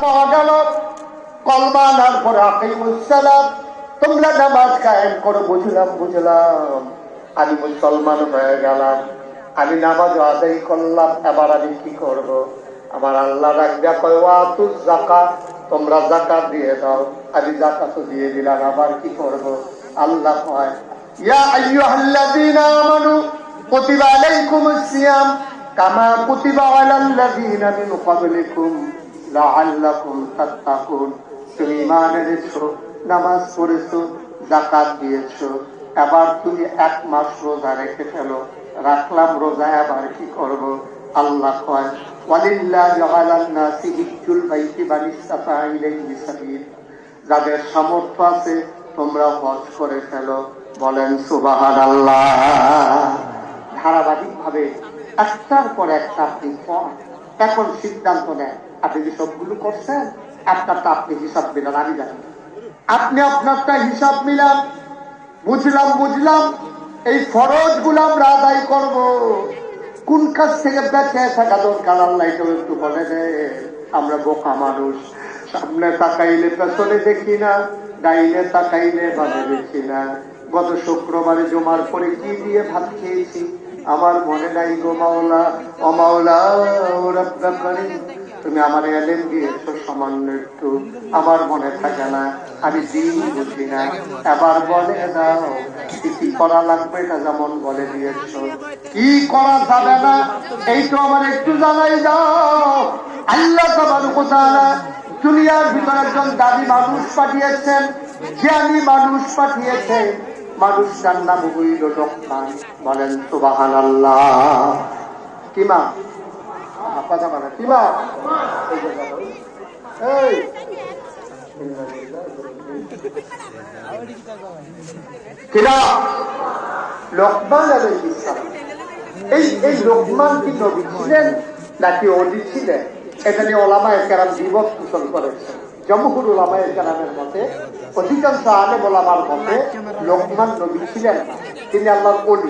পাওয়া গেল কলমা আনার পরে আকিমুস সালাত, তোমরা নামাজ কায়েম করো। বুঝলাম আমি মুসলমান হয়ে গেলাম, আমি নামাজ আদায় করলাম, এবার আমি কি করব? আমার আল্লাহ রাখবে কয় ওয়াতুজ যাকাত, তোমরা যাকাত দিয়ে দাও। আমি যাকাত দিয়ে দিলাম, আবার কি করব? আল্লাহ কয় ইয়া আইয়ুহাল্লাযীনা আমানু কুতিবা আলাইকুমুস সিয়াম কামা কুতিবা আলাল লাযীনা মিন ক্বাবলিকুম লাআল্লাকুম তাত্তাকুন। তুমি ঈমান এনেছো, নামাজ পড়েছো, যাকাত দিয়েছো, এবার তুমি 1 মাস রোজা রেখে ফেলো। রাখলাম রোজা, এবার কি করব? আল্লাহ কয় ওয়ালিল্লাহি আলান নাসি হিজ্জুল বাইতি মান ইসতাতা ইলাইহি সাবিল, যাদের সামর্থ্য আছে তোমরা হজ করে ফেলো। বলেন সুবহানাল্লাহ। ধারাবাহিকভাবে একটার পর একটা আপনি এখন সিদ্ধান্ত নেন। আপনি যে সবগুলো করছেন, আপনারটা আপনি হিসাব মিলান, আমি জানি। আপনি আপনারটা হিসাব মিলান। বুঝলাম এই ফরজ গুলো আমরা আদায় করব। কোন কাজ থেকে বেঁচে থাকা দরকার আল্লাহ এটাও একটু বলে দেয়। আমরা বোকা মানুষ, সামনে তাকাইলে পেছনে দেখি না, ডাইনে তাকাইলে বামে দেখি না। গত শুক্রবারে জমার পরে কি দিয়ে ভাত খেয়েছি আমার মনে নাই গো মাওলা। ও মাওলা রাব্বা করিম, তুমি আমার এলেন দিয়েছো সামান্য একটু, আমার মনে থাকে না, আমি দিন বুঝি না। এবার বলে দাও কি করা লাগবে, এটা যেমন বলে দিয়েছো। কি করা যাবে না এই তো আমার একটু জানাই দাও। আল্লাহ তাবারক ওয়া তাআলা দুনিয়ার ভিতরে একজন দাবি মানুষ পাঠিয়েছেন, জ্ঞানী মানুষ পাঠিয়েছেন। মানুষটার নাম হইল লোকমান। বলেন সুবহানাল্লাহ। কিমা কথা বলে কিমা এই কিনা লোকমান আলাইহিস সালাম। এই লোকমান কি নবী ছিলেন নাকি ওলি ছিলেন? এটা নিয়ে ওলামায়ে কেরাম দ্বিমত পোষণ করেছেন। জমহুর ওলামায়ে কেরামের মতে, অধিকাংশ আলেম ওলামার মতে লোকমান নবী ছিলেন না, তিনি আল্লাহর ওলি।